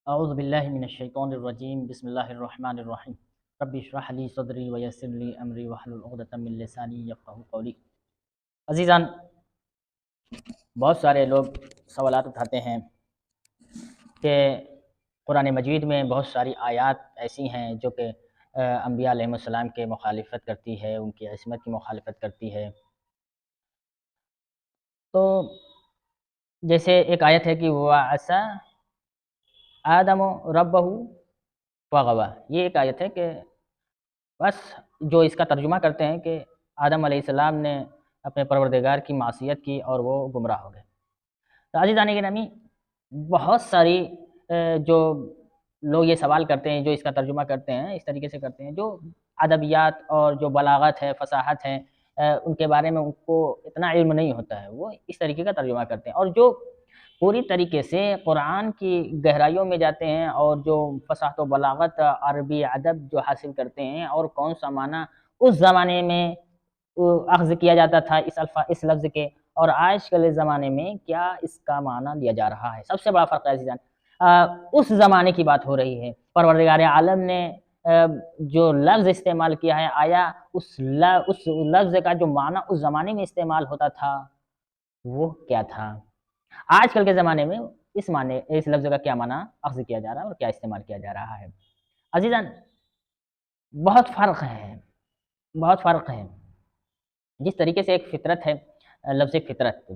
اعوذ باللہ من الشیطان الرجیم بسم اللہ الرحمن الرحیم رب اشرح لی صدری ویسر لی امری واحلل عقدۃ من لسانی یفقہوا قولی۔ عزیزان، بہت سارے لوگ سوالات اٹھاتے ہیں کہ قرآن مجید میں بہت ساری آیات ایسی ہیں جو کہ انبیاء علیہ السلام کے مخالفت کرتی ہے، ان کی عصمت کی مخالفت کرتی ہے۔ تو جیسے ایک آیت ہے کہ وَعَصَىٰ آدم ربہ فغویٰ، یہ ایک آیت ہے کہ بس جو اس کا ترجمہ کرتے ہیں کہ آدم علیہ السلام نے اپنے پروردگار کی معصیت کی اور وہ گمراہ ہو گئے۔ تو عزیزان گرامی، بہت ساری جو لوگ یہ سوال کرتے ہیں، جو اس کا ترجمہ کرتے ہیں، اس طریقے سے کرتے ہیں، جو ادبیات اور جو بلاغت ہے، فصاحت ہے، ان کے بارے میں ان کو اتنا علم نہیں ہوتا ہے، وہ اس طریقے کا ترجمہ کرتے ہیں، اور جو پوری طریقے سے قرآن کی گہرائیوں میں جاتے ہیں اور جو فصاحت و بلاغت عربی ادب جو حاصل کرتے ہیں اور کون سا معنی اس زمانے میں اخذ کیا جاتا تھا اس لفظ کے، اور آج کل زمانے میں کیا اس کا معنی لیا جا رہا ہے، سب سے بڑا فرق ہے عزیزان۔ اس زمانے کی بات ہو رہی ہے، پروردگار عالم نے جو لفظ استعمال کیا ہے، آیا اس لفظ کا جو معنی اس زمانے میں استعمال ہوتا تھا وہ کیا تھا؟ آج کل کے زمانے میں اس لفظ کا کیا معنی اخذ کیا جا رہا ہے اور کیا استعمال کیا جا رہا ہے؟ عزیزان، بہت فرق ہے۔ جس طریقے سے ایک فطرت ہے، لفظ فطرت،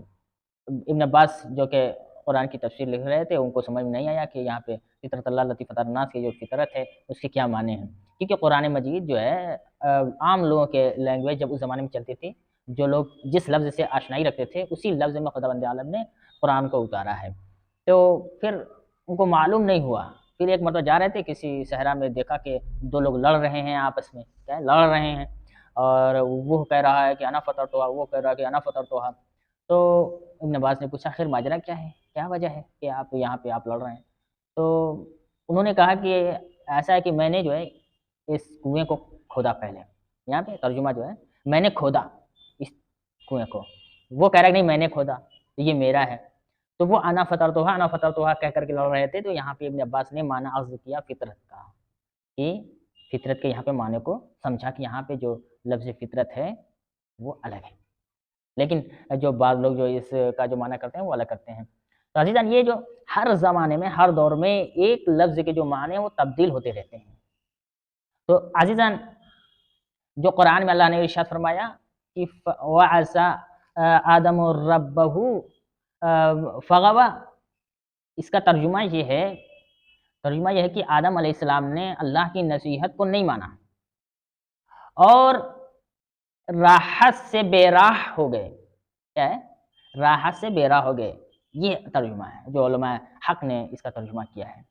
ابن عباس جو کہ قرآن کی تفسیر لکھ رہے تھے، ان کو سمجھ میں نہیں آیا کہ یہاں پہ فطرت اللہ التی فطر الناس کی جو فطرت ہے اس کے کیا معنی ہیں، کیونکہ قرآن مجید جو ہے عام لوگوں کے لینگویج جب اس زمانے میں چلتی تھی، جو لوگ جس لفظ سے آشنائی رکھتے تھے اسی لفظ میں خداوند عالم نے قرآن کو اتارا ہے۔ تو پھر ان کو معلوم نہیں ہوا، پھر ایک مرتبہ جا رہے تھے کسی صحرا میں، دیکھا کہ دو لوگ لڑ رہے ہیں آپس میں، کیا لڑ رہے ہیں، اور وہ کہہ رہا ہے کہ انا فطرتھا، وہ کہہ رہا ہے کہ انا فطرتھا۔ تو ابن عباس نے پوچھا خیر ماجرا کیا ہے، کیا وجہ ہے کہ آپ یہاں پہ لڑ رہے ہیں؟ تو انہوں نے کہا کہ ایسا ہے کہ میں نے جو ہے اس کنویں کو کھودا پہلے، یہاں پہ ترجمہ جو ہے میں نے کھودا اس کنویں کو، وہ کہہ رہا کہ نہیں میں نے کھودا، یہ میرا ہے، تو وہ انا فطرتھا کہہ کر کے لڑ رہے تھے۔ تو یہاں پہ ابن عباس نے معنی اخذ کیا فطرت کا، کہ فطرت کے یہاں پہ معنی کو سمجھا کہ یہاں پہ جو لفظ فطرت ہے وہ الگ ہے، لیکن جو بعض لوگ جو اس کا جو معنی کرتے ہیں وہ الگ کرتے ہیں۔ تو عزیزان، یہ جو ہر زمانے میں ہر دور میں ایک لفظ کے جو معنی ہیں وہ تبدیل ہوتے رہتے ہیں۔ تو عزیزان، جو قرآن میں اللہ نے ارشاد فرمایا کہ وَعَصَىٰ آدَمُ رَبَّهُ فَغَوَىٰ، اس کا ترجمہ یہ ہے کہ آدم علیہ السلام نے اللہ کی نصیحت کو نہیں مانا اور راحت سے بے راہ ہو گئے۔ کیا ہے؟ راحت سے بے راہ ہو گئے، یہ ترجمہ ہے جو علماء حق نے اس کا ترجمہ کیا ہے۔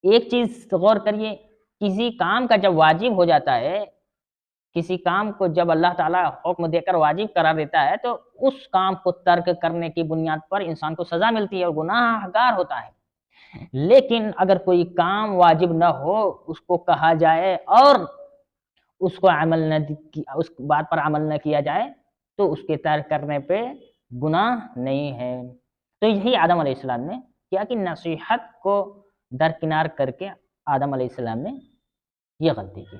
ایک چیز غور کریے، کسی کام کا جب واجب ہو جاتا ہے، کسی کام کو جب اللہ تعالیٰ حکم دے کر واجب قرار دیتا ہے تو اس کام کو ترک کرنے کی بنیاد پر انسان کو سزا ملتی ہے اور گناہ گار ہوتا ہے۔ لیکن اگر کوئی کام واجب نہ ہو، اس کو کہا جائے اور اس بات پر عمل نہ کیا جائے تو اس کے ترک کرنے پہ گناہ نہیں ہے۔ تو یہی آدم علیہ السلام نے کیا کہ نصیحت کو درکنار کر کے آدم علیہ السلام نے یہ غلطی کی،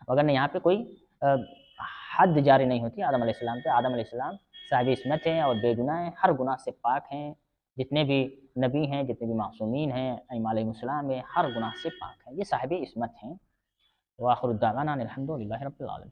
اگر یہاں پہ کوئی حد جاری نہیں ہوتی آدم علیہ السلام پہ۔ آدم علیہ السلام صاحب عصمت ہیں اور بے گناہ ہیں، ہر گناہ سے پاک ہیں، جتنے بھی نبی ہیں، جتنے بھی معصومین ہیں، ائمہ علیہ السلام ہیں، ہر گناہ سے پاک ہیں، یہ صاحب عصمت ہیں۔ وآخر الدعوانا الحمد للہ رب العالمین۔